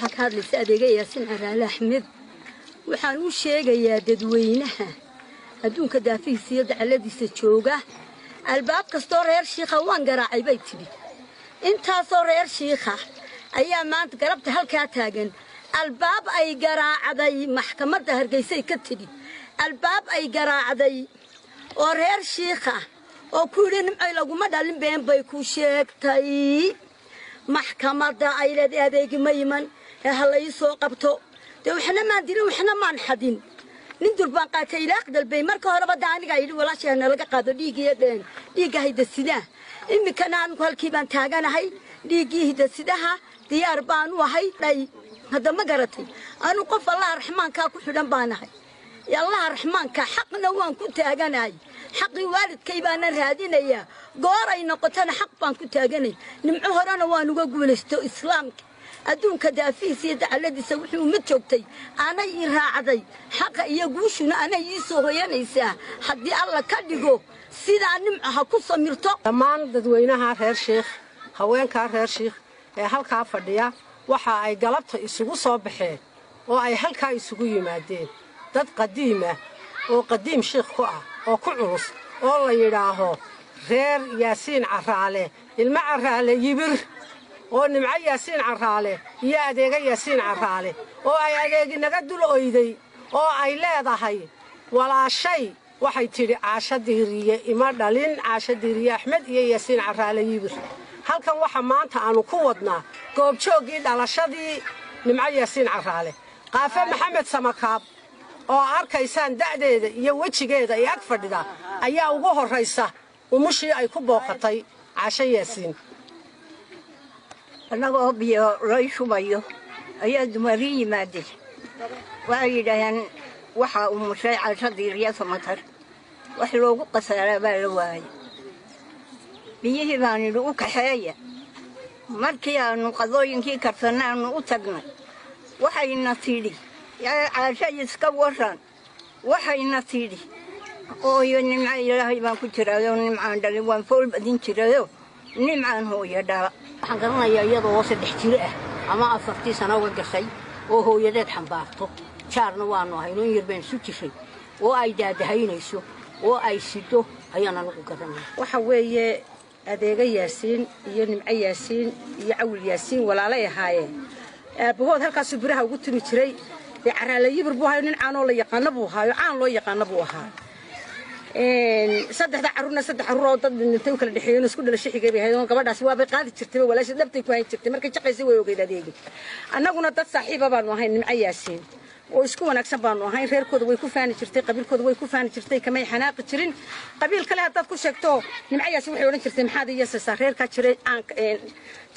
waxaan ka hadlaysaa adeega Yaasiin Caraale Axmed waxaan u sheegayaa dadweynaha adduunka daafihiisa iyo dacaladiisa jooga albaab kastoo reer Shiikha waan garaacay bay tiri intaasoo reer Shiikha ayaa maanta garabta halkaa taagan albaab ay garaacday maxkamadda Hargeysa ka tiri albaab ay garaacday oo reer Shiikha oo ku yiri nimcay laguma dhalin been bay ku sheegtay maxkamadda ay leedahay adeeg ma yiman halay soo qabto de waxna ma dirin waxna ma xadin nin durbaan qaatay ilaaq dalbay marka horeba daaniga ay walaashayna laga qaado dhiiga hayda sida imikana aan halkii baan taaganahay dhiigii hayda sidaha diyaar baan u ahay hada ma garatay anu qof Allah raxmaanka ku xidhan baanahay ya Allah raxmaanka xaqna waan ku taaganahay xaqi waalidkay baan raadinaya goor ay noqotana xaq baan ku taaganay nimco horana waan uga guulaysto islaamka adduunka daafihiisa iyo dacaladiisa wuxuu ma joogtay aanay i raacday xaqa iyo guushuna aanay ii soo hoyanaysaa haddii alla ka dhigo sidaa nimco ha ku samirto dhammaan dadweynaha reer Shiikh haweenka reer Shiikh ee halkaa fadhiya waxa ay galabta isugu soo baxeen oo ay halkaa isugu yimaadeen dad qadiim ah oo qadiim Shiikh ku ah oo ku culus oo la yiraaho reer Yaasiin Caraale ilma Caraale yibir oo nimco Yaasiin Caraale iyo adeega Yaasiin Caraale oo ay adeegi naga dul oyday oo ay leedahay walaashay waxay tiri Caasha Diiriye ima dhalin Caasha Diiriye Axmed iyo Yaasiin Caraale yibir halkan waxa maanta aanu ku wadnaa goobjoogii dhalashadii nimco Yaasiin Caraale qaafa Maxamed Samakaab oo arkaysaan da'deeda iyo wajigeeda ay ag fadhida ayaa ugu horeysa umushii ay ku booqatay Caasha Yaasiin anagoo biyo loo shubayo ayaa dumari yimaadeen waa yidhaahdeen waxa uu mushay Caasha Diiriye Samatar wax loogu qasaaraa baa la waayay biyihii baan u kaxeeya markii aanu qadooyinkii karsanaanu u tagnay waxayna tidhi yaa Caasha iska waran waxayna tidhi ooyo nimca Ilaahay baan ku jiraayo nimcaan dhalay waan fool badin jiraayo nimcaan hooyo dhala waxaan garanayaa iyadoo 3 jir ah ama 4 sano uga gashay oo hooyadeed xambaarto jaarna waanu hayno in yar baan isu jishay oo ay daadahaynayso oo ay sido ayana lagu garanay waxa weeye adeega Yaasiin iyo nimco Yaasiin iyo Cawil Yaasiin walaalay ahaayeen aabahood halkaas biraha ugu timi jiray Caraale yibir buu hayo nin caano la yaqaan buu hayo caan loo yaqaan buu ahaa saddex carruur oo dad dhintay kala dhixiyeen isku dhalashay xigay hay'adon gabadhaas waa bay qaadi jirtay walaasha dhabtay ku hayn jirtay markay shaqaysay way ogeyd adeegi annaguna dad saaxiiba baan ahayn nimco Yaasiin oo isku wanaagsan baan ahayn reerkooda way ku faani jirtay qabiilkooda way ku faani jirtay kamay xanaaqi jirin qabiil kale hadad ku sheegto nimco Yaasiin waxay oran jirtay maxaad yeesaysaa reerka jiray aan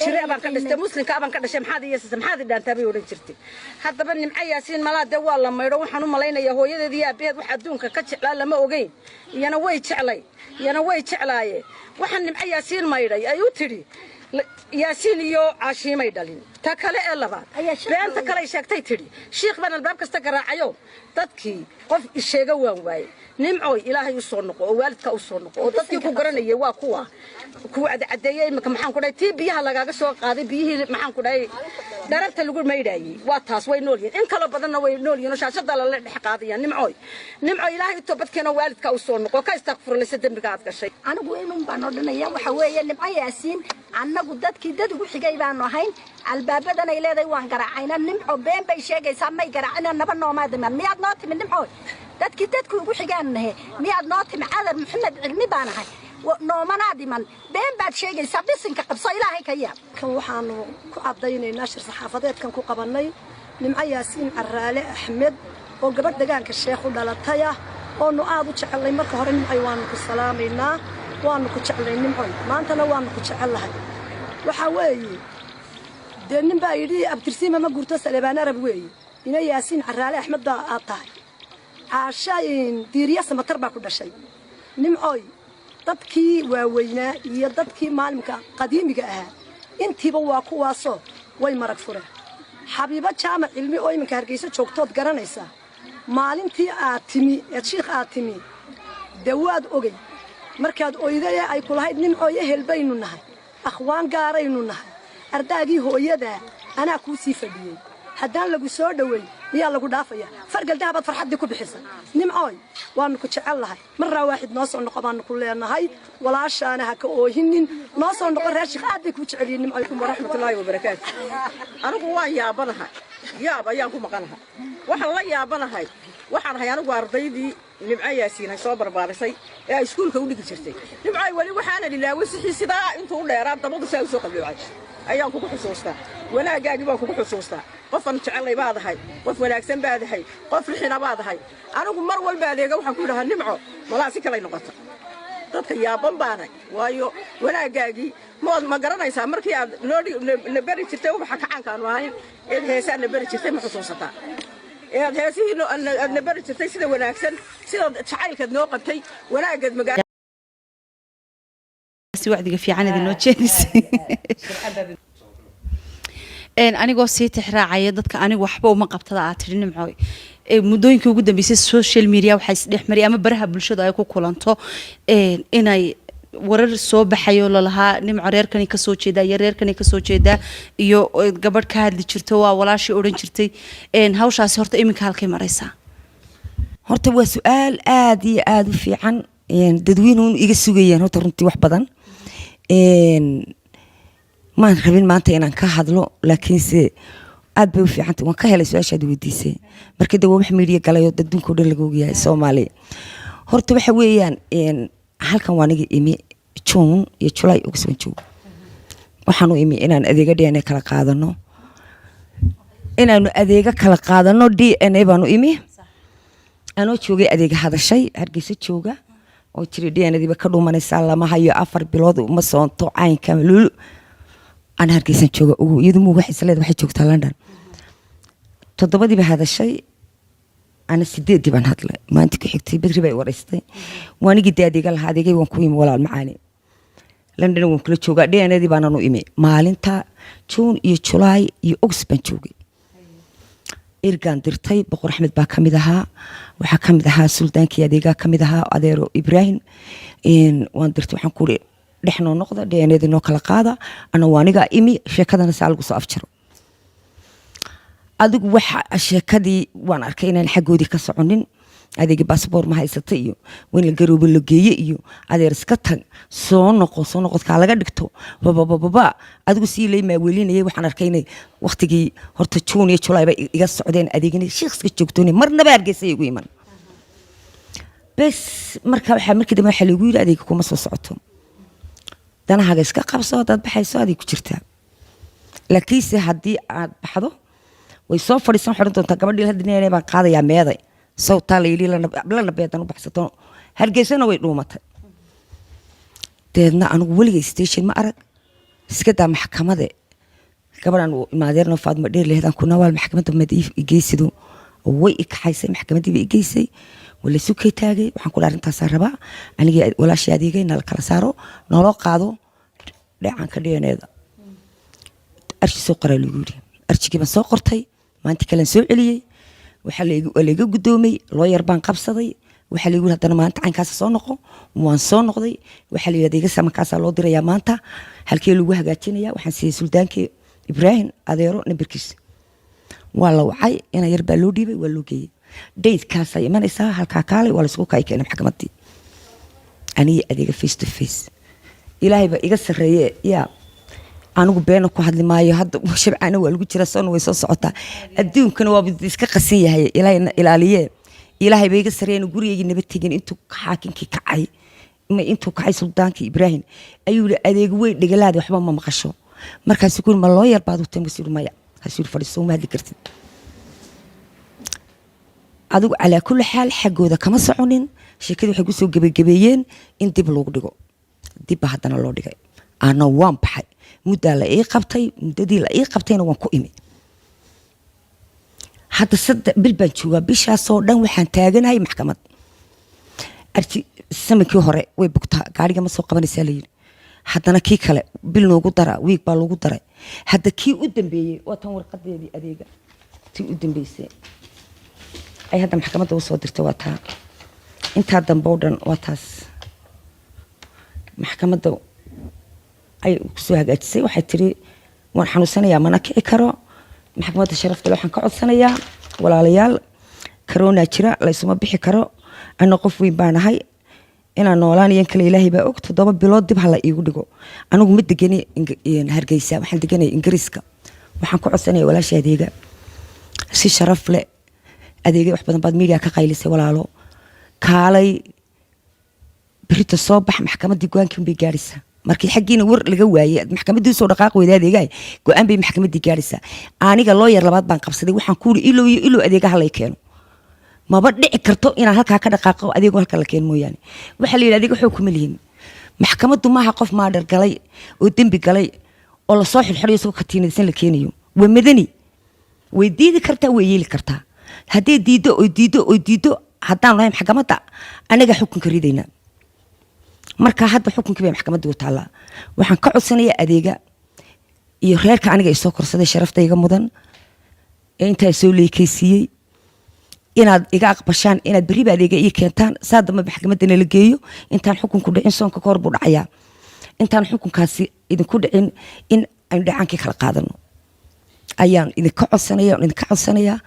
jiray baan ka dhashay muslimka baan ka dhashay maxaad yeesaysaa maxaad dhaantaa bay oran jirtay haddaba nimco Yaasiin malaade waa la meedo waxaan u malaynayaa hooyadeed iyo aabaheed wax adduunka ka jeclaa lama ogeyn iyana way jeclaayeen waxaan nimco Yaasiin meeday ayuu tiri Yaasiin iyo Caashimay dhalin ta kale ee labaad beenta kale sheegtay tiri Shiikh baan albaab kasta garaacayo dadkii qof isheega waan waayay nimco Ilaahay u soo noqo oo waalidka u soo noqo oo dadkii ku garanayay waa kuwa cadeeyay imka maxaan ku dhahay tii biyaha lagaaga soo qaaday biyihii maxaan ku dhahay dararta lagu meeydayay waa taas way nool yihiin in kala badanna way nool yihiin shaashada la dhex qaadayaan nimco Ilaahay toobadkeena waalidka u soo noqo ka istaghfirlaysa dambiga aad gashay anigu inuu baan odhanaya waxa weeye nimco Yaasiin annagu dadkii dad ugu xigay baan ahayn albaabadan ay leedahay waan garaacayna nimco been bay sheegaysaa may garaacina naba noomaadima miyaad noo timi nimco dadkii dadku ugu xigaanahay miyaad noo timi Cadar Maxamed Cilmi baan ahay noomanaadiman been baad sheegaysaa bisinka qabso Ilaahay ka yaab kan waxaanu ku cadaynaynaa shir saxaafadeedkan ku qabanay nimco Yaasiin Caraale Axmed oo gabadh deegaanka Sheekh u dhalatay oo nu aad u jecelay marka hore nimco waanu ku salaameynaa waanu ku jecelay nimco maantana waanu ku jecelahay waxa weeye nin baa yidhi abtirsiima ma gurto Salebaan Arab weeye ina Yaasiin Caraale Axmed baa aad tahay Caasha Diiriye Samatar baa ku dhashay nimco dadkii waaweynaa iyo dadkii maalimka qadiimiga ahaa intiiba waa kuwaasoo way marag fureen Xabiibo Jaamac Cilmi oo iminka Hargeysa joogtood garanaysa maalintii aad timi Shiikh aad timi dawaad ogay markaad oyday ay kulahayd nimco ehel baynu nahay akhwaan gaaraynu nahay ardaagii hooyada anaa ku sii fadhiyay haddaan lagu soo dhaweyn miyaa lagu dhaafaya fargal dahabaad farxaddii ku bixisa nimcooy waanu ku jecel lahay marraa waaxid noo soo noqo baanu ku leenahay walaashaana ha ka oohinin noo soo noqo reer sheekh aad bay kuu jecel yihiin nimcooy waraxmatullaahi wabarakaatu anigu waan yaabanahay yaab ayaan ku maqanahay waxaan la yaabanahay waxaan ahay anigu ardaydii nimco yaasiin ay soo barbaarisay ee ay iskuulka u dhigi jirtay nimcooy weli waxaana ilaaway sixii sidaa intuu u dheeraa dabadu saa u soo qabliyay ayaan kugu xusuustaa wanaagaagii baan kugu xusuustaa qofan jecelay baad ahay qof wanaagsan baad ahay qof lixina baad ahay anigu mar walba adeega waxaan ku dhahaa nimco malaa si kale noqoto dadka yaaban baanay waayo wanaagaagii ma garanaysaa markii aad na bari jirtay waxa kacankaanu ahayn eed heesaa na bari jirtay ma xusuusataa eed heesihii na bari jirtay sida wanaagsan sida jacaylkaad noo qabtay wanaagaad magaalo wacdiga fiican idinoo jeedisay anigoo sii tixraacaya dadka anigu waxba uma qabtada aad tidhi nimcooy muddooyinkii ugu dambeysay social media waxaa isdhexmariyay ama baraha bulshada ay ku kulanto inay warar soo baxayo lalahaa nimco reerkani ka soo jeedaa iyo reerkani ka soo jeedaa iyo gabadh ka hadli jirto waa walaashii odhan jirtay hawshaasi horta iminka halkay maraysaa horta waa su-aal aad iyo aada u fiican dadweynuun iga sugayaan horta runtii wax badan maan rabin maanta inaan ka hadlo laakiinse aad bay u fiicantay waan ka helay su-aashaad weydiisay markii de waa wax miidiya galay oo adduunka o dhan laga ogyahay soomaaliya horta waxa weeyaan halkan waa niga imi juun iyo julaay uga soo joogo waxaanu imi inaan adeega d n a kala qaadano inaanu adeega kala qaadano d n a baanu imi anoo joogay adeega hadashay hargeysa jooga oo jiri d n adiiba ka dhuumanaysaa lama hayo 4 bilood uma soonto caynka lulu aan hargeysan jooga ugu iyadu mu wax isleed waxay joogtaa London 7 ba hadashay ana 8 baan hadlay maanta ku xigtay badri bay wareystay waanigi daadiga lahaa adeegay waan ku imi walaal macaani London waan kula joogaa d n adii baan aanu imi maalinta June iyo July iyo August baan joogay irgaan dirtay boqor Axmed baa kamid ahaa waxa kamid ahaa sultaankii adeega kamid ahaa adeero Ibrahim waan dirtay waxaan ku dhexnoo noqda d n adii noo kala qaada ana waaniga imi sheekadana saa lagu soo afjaro adigu waxa sheekadii waan arkay inaan xagoodii ka soconin adeegi passport ma haysatay iyo weyn la garoobo la geeyay iyo adeer iska tag soo noqodka laga dhigto baba adigu si leeyma welinayay waxaan arkay inay waqtigii horta June iyo July ba iga socdeen adeegina sheekhiska joogtoonay marnaba Hargeysa igu iman bas markii dambe waxa lagu yiri adeega kuma soo socoto danahaga iska qabso dad baxayso adeeg ku jirta laakiinse hadii aad baxdo way soo fadhiisan xorun doonta gabadhii hadinay baan qaadayaa meeday sawta leeyli lana beedan u baxsato Hargeysana way dhuumatay deedna anigu waliga station ma arag iska daa maxkamada gabadhan uu imaadeerno Faadma dheer leeyahay kuna wal maxkamadda madiif igeysido way ikaxaysay maxkamadii bay igeysay wala sukay taagay waxaan ku dhaarntaas rabaa aniga walaashii adeegayna la kala saaro noloo qaado dhacanka dheeneeda arshi soo qoray lagu yiri arshigii baan soo qortay maanta kale soo celiyay waxa leega gudoomay lawyer baan qabsaday waxa leeyahay hadana maanta caynkaas soo noqo waan soo noqday waxa leeyahay adeega samakaas loo dirayaa maanta halkii lagu hagaajinaya waxaan siiyay sultaankii Ibrahim adeero nabirkiis waa la wacay ina yar baa loo dhiibay waa loo geeyay date kaas ay imanaysaa halka kaale waa la isku keenay maxkamadii ani adeega face to face ilaahay ba iga sareeyay yaa anigu been ku hadli maayo hadda shabcana waa lagu jira soo way soo socotaa adduunkana waa iska qasan yahay ilaahayna ilaaliye ilaahay bay iga sareeyay gurigeyga nabad tegin intuu xaakinkii kacay intuu kacay sultaankii Ibrahim ayuu adeeg weyn dhigalaad waxba ma maqasho markaas ku ma loo yar baad u tamsiir maya hasuur fadhiiso ma hadli kartid adigu ala kulli xaal xagooda kama soconin sheekadu waxay ku soo gabagabeeyeen in dib loogu dhigo dib hadana loo dhigay ana waan baxay mudda la ii qabtay muddadii la ii qabtayna waan ku imi hadda saddex bil baan joogaa bishaas oo dhan waxaan taaganahay maxkamad arti samakii hore way bugtaa gaariga ma soo qabanaysaa la yiri haddana kii kale bil noogu dara week baa loogu daray hadda kii u dambeeyay oo tan warqadeedii adeega tii u dambeysay ay hadda maxkamadda u soo dirtay waa taa intaa dambe oo dhan waa taas maxkamadda ay soo hagaajisay waxay tiri waan xanuunsanayaa mana kici karo maxkamadda sharafta leh waxaan ka codsanayaa walaalayaal corona jira la isuma bixi karo ana qof weyn baan ahay inaan noolaan iyo kale ilaahay baa og 7 bilood dib hala iigu dhigo anigu mid deganay Hargeysa waxaan deganay Ingiriiska waxaan ku codsanayaa walaashay adeega si sharaf leh adeega wax badan baad media ka qaylisay walaalo kaalay بريتو صباح محكمة دي جوان كم بيجارسة مركي حقين ور لجواي محكمة دي صور دقائق وذا دقاي جوان بي محكمة دي جارسة أنا قال لوير لبعض بنك قبصدي وحنقول إلو أديك هلا يكانوا ما بدي كرتو إن هلك هكذا دقائق أديك هلك لكين مو يعني وحلي أديك حكم الهين محكمة دو ما حقف ما در قلي ودين بقلي والله صاحب الحرية سوق كتير السنة لكينيو ومدني ويدي كرتا ويجي كرتا هدي ديدو حتى أنا محكمة أنا جا حكم كريدينا marka hadda xukunkii bay maxkamaddu u taala waxaan ka codsanayaa adeega iyo reerka aniga ay soo korsaday sharaftayga mudan inta soo leekaysiiyay inaad iga aqbashaan inaad bari adeega ii keentaan saadama maxkamadana la geeyo intaan xukunku dhicin soonka ka hor buu dhacayaa intaan xukunkaasi idinku dhicin in aan dhacankii kala qaadano ayaan idinka codsanayaa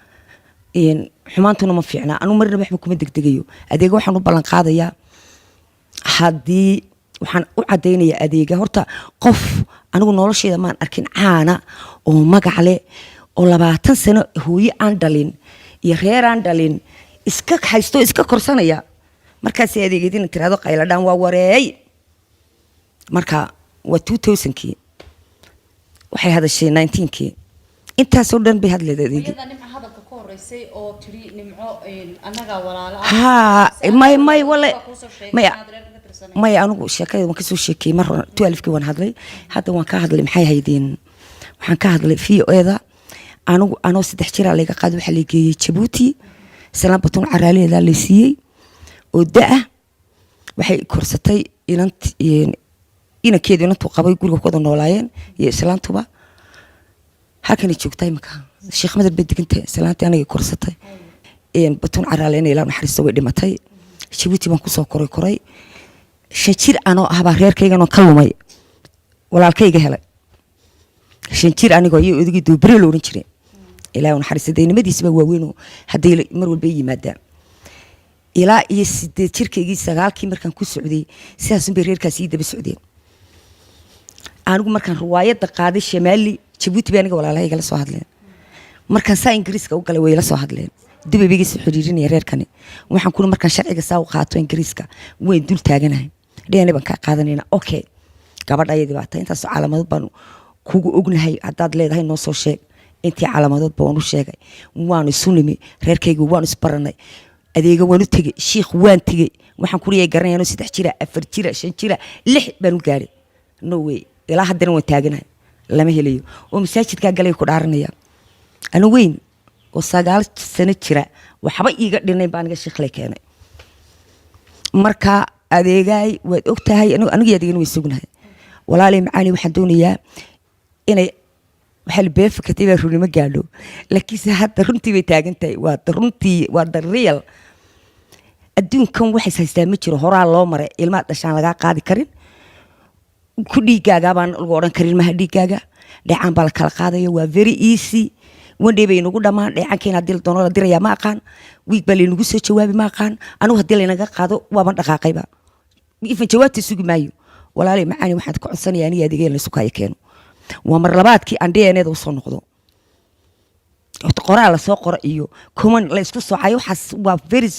xumaantuna ma fiicna anu marna waxba kuma degdegayo adeega waxaan u ballan qaadayaa haddii waxaan u cadaynayaa adeega horta qof anigu nolosheeda maan arkin caana oo magac leh oo 20 sano hooyo aan dhalin iyo reer aan dhalin iska haysto iska korsanaya markaas adeegidina tiraado qayladaan waa wareey marka waa 2000kii waxay hadashay 19kii intaas oo dhan bay hadleeday adeegi oo tiri nimco anaga walaalo may wala may anigu sheekada waan ka soo sheekay mar 12kii waan hadlay hadda waan ka hadlay maxay haydeen waxaan ka hadlay VO-da anigu anoo 3 jir laga qaad waxa la geeyay Djibouti salaam batun caraaleeda la siiyay oo daa waxay korsatay inankeedu inantu qabay guriga ku wada noolaayeen iyo islaantuba halkan ay joogtay marka sheekh madar bediganta islaantii aniga korsatay batun caraaleena ilaa naxariisto way dhimatay Djibouti baan ku soo koray shanjir anoo ahba reerkayga oo ka lumay walaalkayga helay shanjir anigoo iyo odigi duubre loo oran jiray ilaa naxariisadeynimadiisba waaweyn hadii mar walba yimaadaan ilaa iyo 8 jirkaygii 9kii markaan ku socday sidaas bay reerkaas ii daba socdeen anigu markaan riwaayada qaaday Shamaali Djibouti baan aniga walaalahayga la soo hadleen markaan saa Ingiriiska u galay way la soo hadleen dibbigiis xiriirinaya reerkani waxaan ku markaan sharciga saa u qaato Ingiriiska way dul taaganahay dheena baan ka qaadanayna okay gabadhayadii baata intaas calaamadood baan kugu ognahay hadaad leedahay noo soo sheeg intii calaamadood baan u sheegay waan isunimi reerkaygu waan isbaranay adeega waan u tagay sheekh waan tagay waxaan ku leeyahay garanayno 3 jira 4 jira 5 jira 6 baan u gaaray no way ilaa haddana waan taaganahay lama helayo oo masaajidka galay ku dhaaranaya ana weyn oo 9 sano jira waxba iiga dhinay baan iga sheekhlay keenay marka adeegay waad ogtahay anigu adeegana way sugnahay walaalay macaani waxaan doonayaa inay waxa la beefakatay baa runimo gaadho laakiin hadda runtii bay taagan tahay waa the real adduunkan waxay haystaa ma jiro horaa loo maray ilma dhashaan laga qaadi karin ku dhiigaaga baan lagu oran karin ma dhiigaaga dhacaan baa la kala qaadayo waa very easy wandhay bay nagu dhamaan dhacaankeena hadii la doono la diraya ma aqaan wiig baa laynagu soo jawaabi ma aqaan anigu hadii laynaga qaado waaba dhaqaaqayba ifan jawaabta sugi maayo walaalay macaani waxaan ku codsanayaa in adeegeen la sukaay keeno waa mar labaadkii aan DNA-da u soo noqdo qoraal la soo qoro iyo comment la isku soo cayo waxaas waa very